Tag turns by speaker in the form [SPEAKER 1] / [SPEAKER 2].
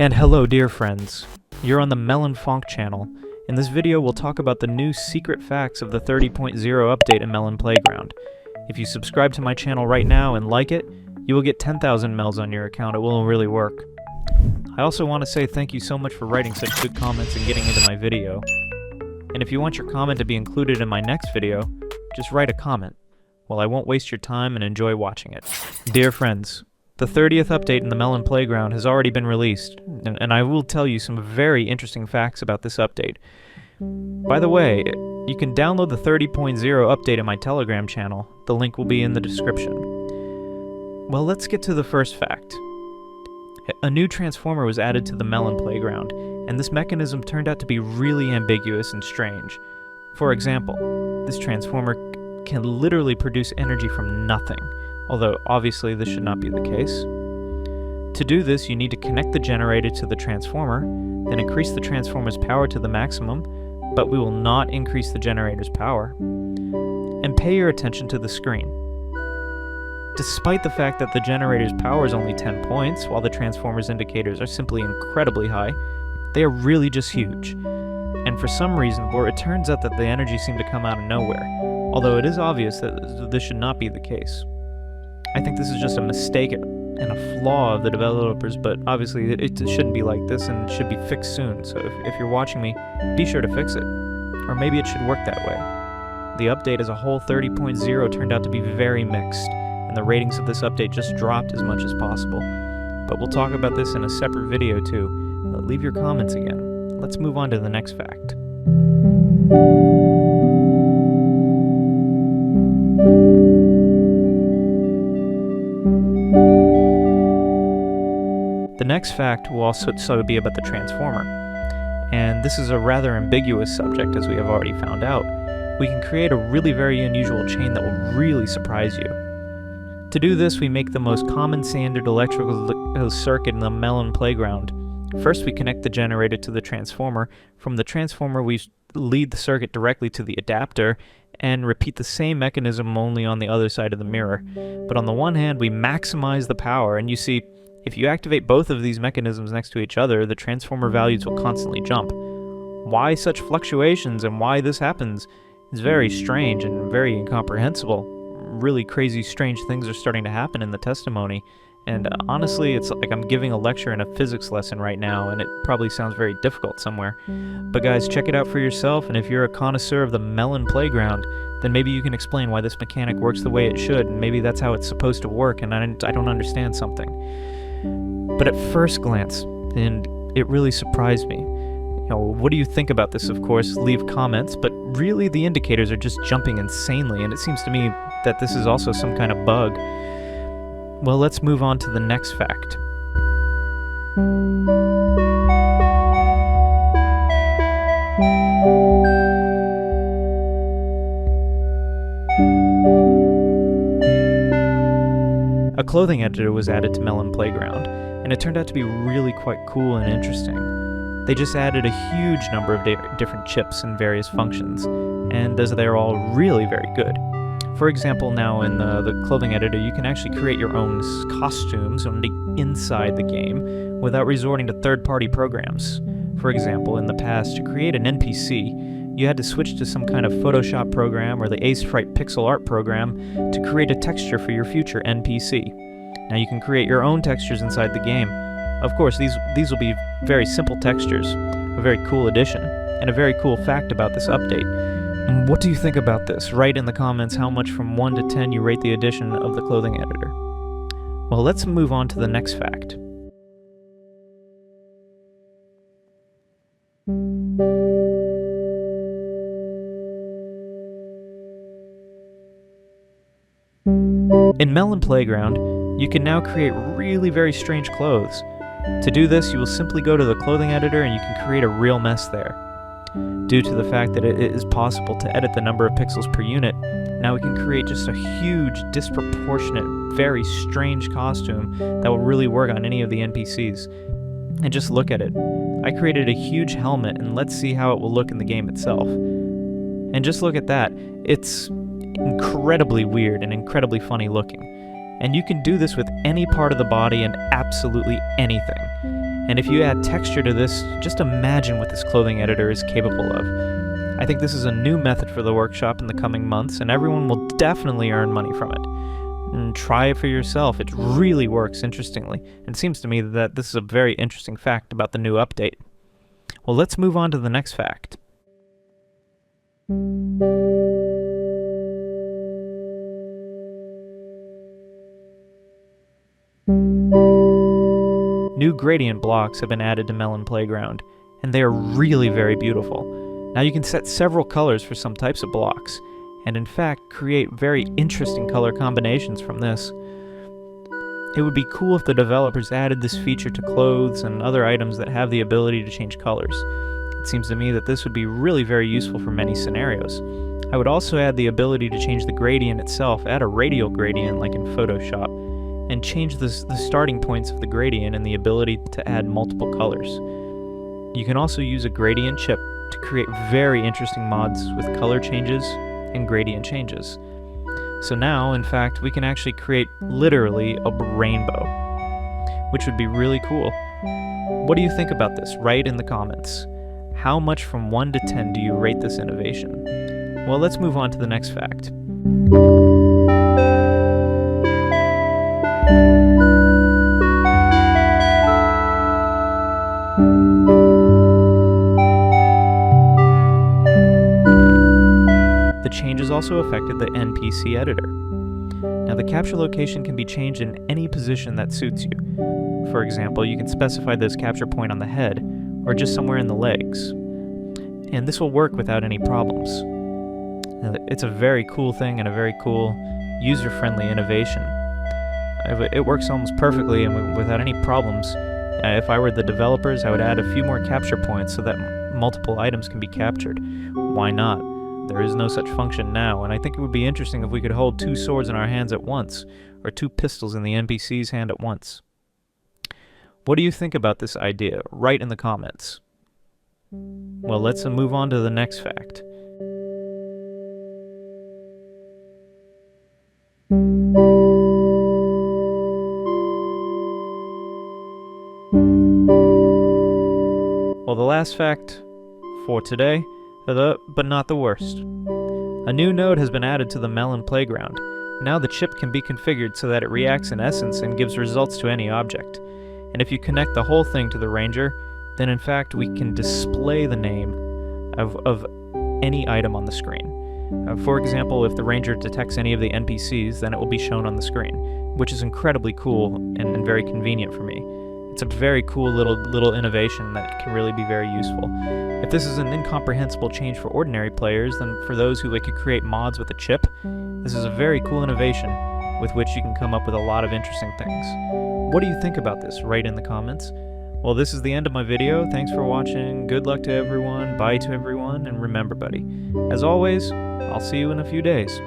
[SPEAKER 1] And hello dear friends, you're on the Melonfonk channel. In this video we'll talk about the new secret facts of the 30.0 update in Melon Playground. If you subscribe to my channel right now and like it, you will get 10,000 Mels on your account. It will really work. I also want to say thank you so much for writing such good comments and getting into my video. And if you want your comment to be included in my next video, just write a comment. Well, I won't waste your time and enjoy watching it. Dear friends, the 30th update in the Melon Playground has already been released, and I will tell you some very interesting facts about this update. By the way, you can download the 30.0 update in my Telegram channel. The link will be in the description. Well, let's get to the first fact. A new transformer was added to the Melon Playground, and this mechanism turned out to be really ambiguous and strange. For example, this transformer can literally produce energy from nothing, although obviously this should not be the case. To do this, you need to connect the generator to the transformer, then increase the transformer's power to the maximum, but we will not increase the generator's power. And pay your attention to the screen. Despite the fact that the generator's power is only 10 points, while the transformer's indicators are simply incredibly high, they are really just huge. And for some reason, it turns out that the energy seemed to come out of nowhere, although it is obvious that this should not be the case. I think this is just a mistake and a flaw of the developers, but obviously it shouldn't be like this and should be fixed soon, so if you're watching me, be sure to fix it. Or maybe it should work that way. The update as a whole 30.0 turned out to be very mixed, and the ratings of this update just dropped as much as possible. But we'll talk about this in a separate video too. Leave your comments again. Let's move on to the next fact. The next fact will also be about the transformer. And this is a rather ambiguous subject, as we have already found out. We can create a really very unusual chain that will really surprise you. To do this, we make the most common standard electrical circuit in the Melon Playground. First, we connect the generator to the transformer. From the transformer, we lead the circuit directly to the adapter and repeat the same mechanism only on the other side of the mirror. But on the one hand, we maximize the power, and you see, if you activate both of these mechanisms next to each other, the transformer values will constantly jump. Why such fluctuations and why this happens is very strange and very incomprehensible. Really crazy, strange things are starting to happen in the testimony, and honestly, it's like I'm giving a lecture in a physics lesson right now, and it probably sounds very difficult somewhere. But guys, check it out for yourself, and if you're a connoisseur of the Melon Playground, then maybe you can explain why this mechanic works the way it should, and maybe that's how it's supposed to work, and I don't understand something. But at first glance, and it really surprised me. What do you think about this? Of course, leave comments, but really the indicators are just jumping insanely, and it seems to me that this is also some kind of bug. Well, let's move on to the next fact. A clothing editor was added to Melon Playground, and it turned out to be really quite cool and interesting. They just added a huge number of different chips and various functions, and they're all really very good. For example, now in the clothing editor, you can actually create your own costumes inside the game without resorting to third-party programs. For example, in the past, to create an NPC, you had to switch to some kind of Photoshop program or the Acefrite pixel art program to create a texture for your future NPC. Now you can create your own textures inside the game. Of course, these will be very simple textures, a very cool addition, and a very cool fact about this update. What do you think about this? Write in the comments how much from 1 to 10 you rate the addition of the clothing editor. Well, let's move on to the next fact. In Melon Playground, you can now create really very strange clothes. To do this, you will simply go to the clothing editor and you can create a real mess there. Due to the fact that it is possible to edit the number of pixels per unit, now we can create just a huge, disproportionate, very strange costume that will really work on any of the NPCs. And just look at it. I created a huge helmet, and let's see how it will look in the game itself. And just look at that. It's incredibly weird and incredibly funny looking. And you can do this with any part of the body and absolutely anything. And if you add texture to this, just imagine what this clothing editor is capable of. I think this is a new method for the workshop in the coming months, and everyone will definitely earn money from it. And try it for yourself. It really works interestingly. And it seems to me that this is a very interesting fact about the new update. Well, let's move on to the next fact. New gradient blocks have been added to Melon Playground, and they are really very beautiful. Now you can set several colors for some types of blocks, and in fact create very interesting color combinations from this. It would be cool if the developers added this feature to clothes and other items that have the ability to change colors. It seems to me that this would be really very useful for many scenarios. I would also add the ability to change the gradient itself, add a radial gradient like in Photoshop, and change the starting points of the gradient and the ability to add multiple colors. You can also use a gradient chip to create very interesting mods with color changes and gradient changes. So now, in fact, we can actually create literally a rainbow, which would be really cool. What do you think about this? Write in the comments. How much from 1 to 10 do you rate this innovation? Well, let's move on to the next fact. The changes also affected the NPC Editor. Now, the capture location can be changed in any position that suits you. For example, you can specify this capture point on the head, or just somewhere in the legs. And this will work without any problems. It's a very cool thing and a very cool, user-friendly innovation. It works almost perfectly and without any problems. If I were the developers, I would add a few more capture points so that multiple items can be captured. Why not? There is no such function now, and I think it would be interesting if we could hold 2 swords in our hands at once, or 2 pistols in the NPC's hand at once. What do you think about this idea? Write in the comments. Well, let's move on to the next fact. Well, the last fact for today, but not the worst. A new node has been added to the Melon Playground. Now the chip can be configured so that it reacts in essence and gives results to any object. And if you connect the whole thing to the Ranger, then in fact we can display the name of any item on the screen. For example, if the Ranger detects any of the NPCs, then it will be shown on the screen, which is incredibly cool and very convenient for me. It's a very cool little innovation that can really be very useful. If this is an incomprehensible change for ordinary players, then for those who like to create mods with a chip, this is a very cool innovation with which you can come up with a lot of interesting things. What do you think about this? Write in the comments. Well, this is the end of my video. Thanks for watching. Good luck to everyone. Bye to everyone. And remember, buddy, as always, I'll see you in a few days.